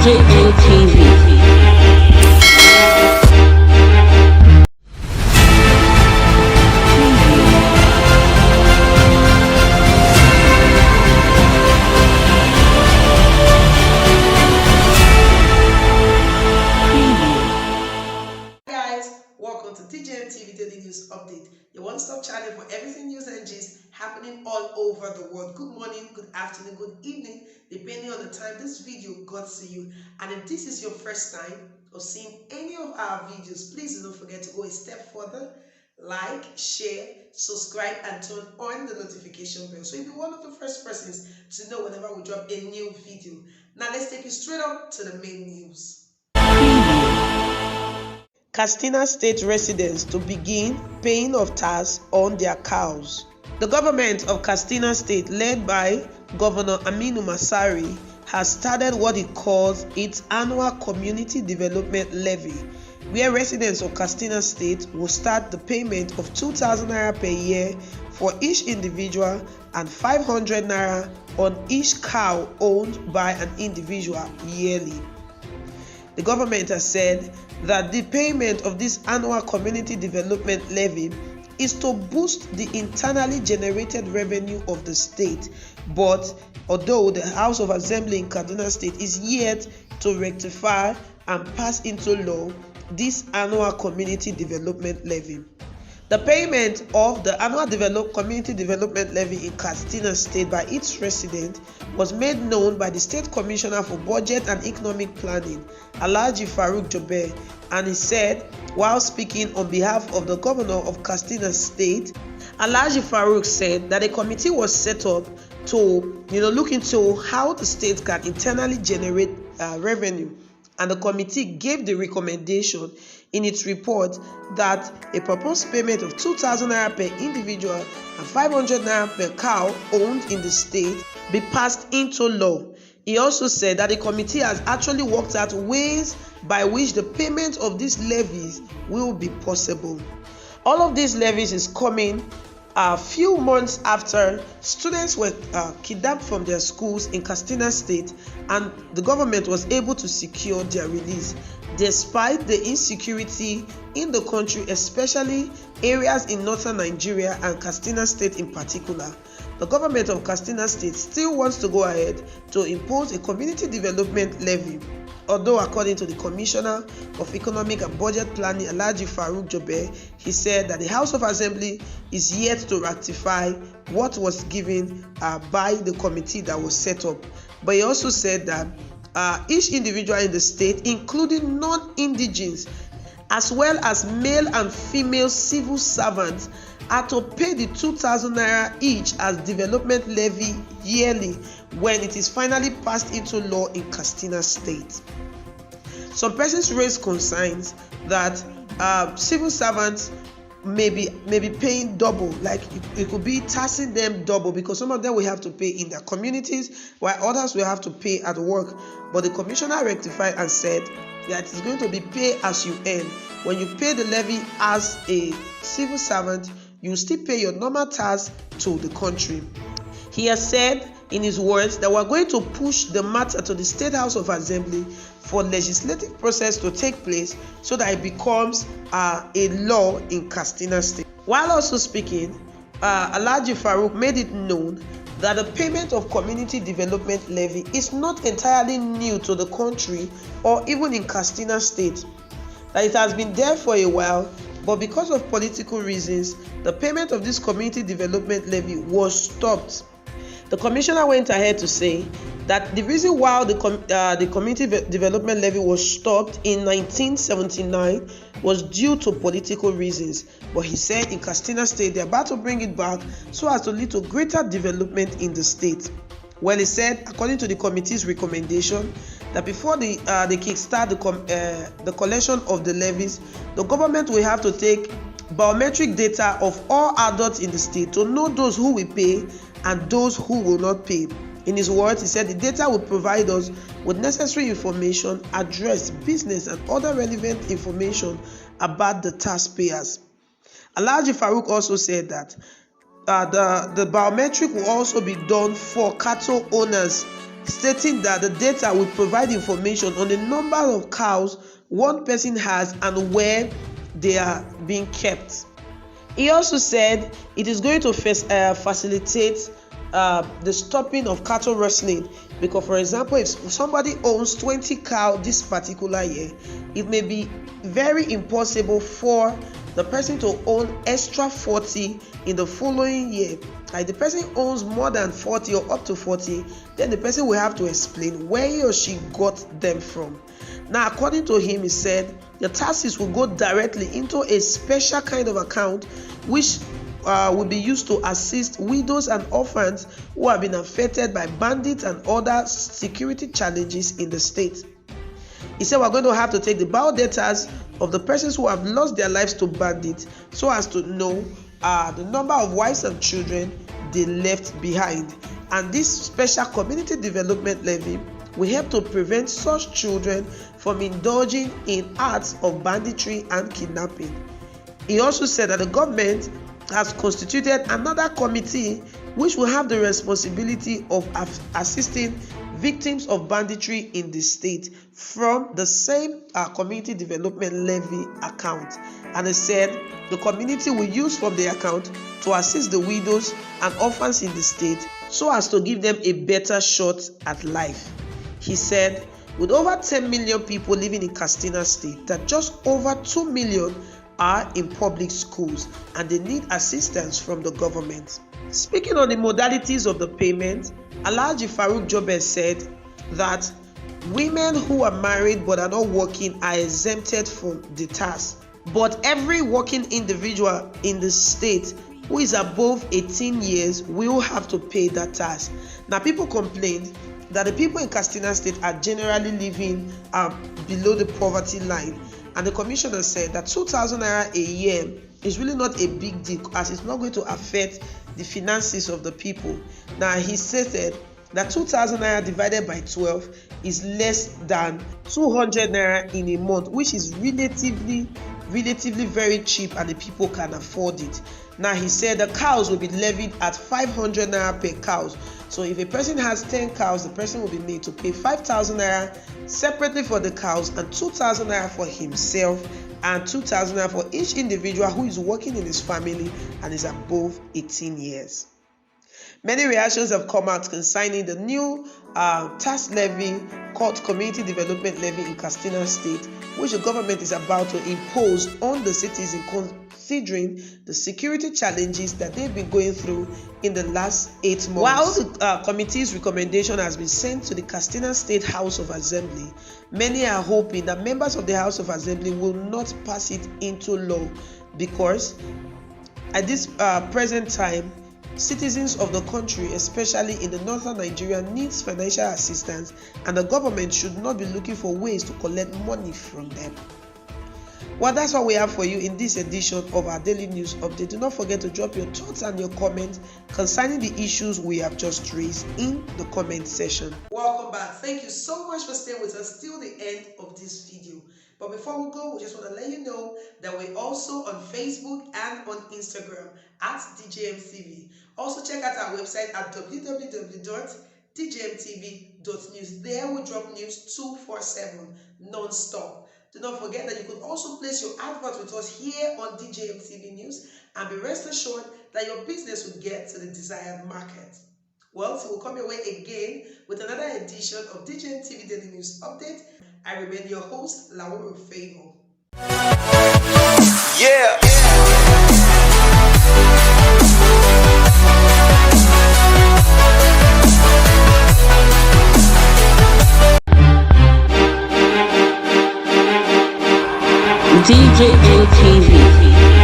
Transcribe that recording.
CJNTV. Welcome to TJMTV Daily News Update, your one-stop channel for everything news and gist happening all over the world. Good morning, good afternoon, good evening, depending on the time this video got to you. And if this is your first time of seeing any of our videos, please don't forget to go a step further, like, share, subscribe, and turn on the notification bell so you'll be one of the first persons to know whenever we drop a new video. Now let's take you straight up to the main news. Katsina State residents to begin paying of tax on their cows. The government of Katsina State, led by Governor Aminu Masari, has started what it calls its annual community development levy, where residents of Katsina State will start the payment of 2,000 naira per year for each individual and 500 naira on each cow owned by an individual yearly. The government has said that the payment of this annual community development levy is to boost the internally generated revenue of the state. But although the House of Assembly in Kaduna State is yet to rectify and pass into law this annual community development levy. The payment of the annual community development levy in Katsina State by its resident was made known by the State Commissioner for Budget and Economic Planning, Alhaji Farouk Jobe, and he said, while speaking on behalf of the Governor of Katsina State, Alhaji Farouk said that a committee was set up to look into how the state can internally generate revenue, and the committee gave the recommendation in its report that a proposed payment of 2,000 naira per individual and 500 naira per cow owned in the state be passed into law. He also said that the committee has actually worked out ways by which the payment of these levies will be possible. All of these levies is coming a few months after students were kidnapped from their schools in Katsina State, and the government was able to secure their release despite the insecurity in the country, especially areas in northern Nigeria and Katsina State in particular. The government of Katsina State still wants to go ahead to impose a community development levy, although according to the Commissioner of Economic and Budget Planning, Alhaji Farouk Jobe, he said that the House of Assembly is yet to ratify what was given by the committee that was set up. But he also said that each individual in the state, including non-indigenous, as well as male and female civil servants, are to pay the 2,000 naira each as development levy yearly when it is finally passed into law in Katsina State. Some persons raised concerns that civil servants may be paying double, like it could be taxing them double, because some of them will have to pay in their communities while others will have to pay at work. But the commissioner rectified and said that it's going to be pay as you earn. When you pay the levy as a civil servant, you still pay your normal tax to the country. He has said in his words that we're going to push the matter to the State House of Assembly for legislative process to take place so that it becomes a law in Katsina State. While also speaking, Alhaji Farouk made it known that the payment of community development levy is not entirely new to the country or even in Katsina State. That it has been there for a while, but because of political reasons, the payment of this community development levy was stopped. The commissioner went ahead to say that the reason why the community development levy was stopped in 1979 was due to political reasons. But he said in Katsina State they're about to bring it back so as to lead to greater development in the state. Well, he said, according to the committee's recommendation, that before they kickstart the collection of the levies, the government will have to take biometric data of all adults in the state to know those who will pay and those who will not pay. In his words, he said the data will provide us with necessary information, address, business, and other relevant information about the taxpayers. Alhaji Farouk also said that the biometric will also be done for cattle owners stating that the data will provide information on the number of cows one person has and where they are being kept. He also said it is going to facilitate the stopping of cattle rustling, because, for example, if somebody owns 20 cows this particular year, it may be very impossible for the person to own extra 40 in the following year. Like the person owns more than 40 or up to 40, then the person will have to explain where he or she got them from. Now, according to him, he said the taxes will go directly into a special kind of account which will be used to assist widows and orphans who have been affected by bandits and other security challenges in the state. He said we're going to have to take the biodata of the persons who have lost their lives to bandits so as to know the number of wives and children they left behind. And this special community development levy will help to prevent such children from indulging in acts of banditry and kidnapping. He also said that the government has constituted another committee which will have the responsibility of assisting victims of banditry in the state from the same community development levy account. And he said the community will use from the account to assist the widows and orphans in the state so as to give them a better shot at life. He said with over 10 million people living in Katsina State, that just over 2 million are in public schools and they need assistance from the government. Speaking on the modalities of the payment, Alhaji Farouk Jobes said that women who are married but are not working are exempted from the tax, but every working individual in the state who is above 18 years will have to pay that tax. Now, people complained that the people in Katsina State are generally living below the poverty line, and the commissioner said that 2,000 naira a year is really not a big deal, as it's not going to affect the finances of the people. Now, he stated that 2,000 naira divided by 12 is less than 200 naira in a month, which is relatively very cheap, and the people can afford it. Now, he said the cows will be levied at 500 naira per cows. So if a person has 10 cows, the person will be made to pay 5,000 naira separately for the cows, and 2,000 naira for himself, and 2,000 naira for each individual who is working in his family and is above 18 years. Many reactions have come out concerning the new tax levy called Community Development Levy in Katsina State, which the government is about to impose on the citizens, considering the security challenges that they've been going through in the last 8 months. While the committee's recommendation has been sent to the Katsina State House of Assembly, many are hoping that members of the House of Assembly will not pass it into law, because at this present time, citizens of the country, especially in the northern Nigeria, needs financial assistance, and the government should not be looking for ways to collect money from them. Well, that's what we have for you in this edition of our daily news update. Do not forget to drop your thoughts and your comments concerning the issues we have just raised in the comment section. Welcome back. Thank you so much for staying with us till the end of this video. But before we go, we just want to let you know that we're also on Facebook and on Instagram at DJMTV. Also check out our website at www.djmtv.news. There we drop news 247 non-stop. Do not forget that you could also place your advert with us here on DJMTV News, and be rest assured that your business will get to the desired market. Well, so we'll come your way again with another edition of DJMTV Daily News Update. I remain your host, Laura Favor. Yeah. DJMTV.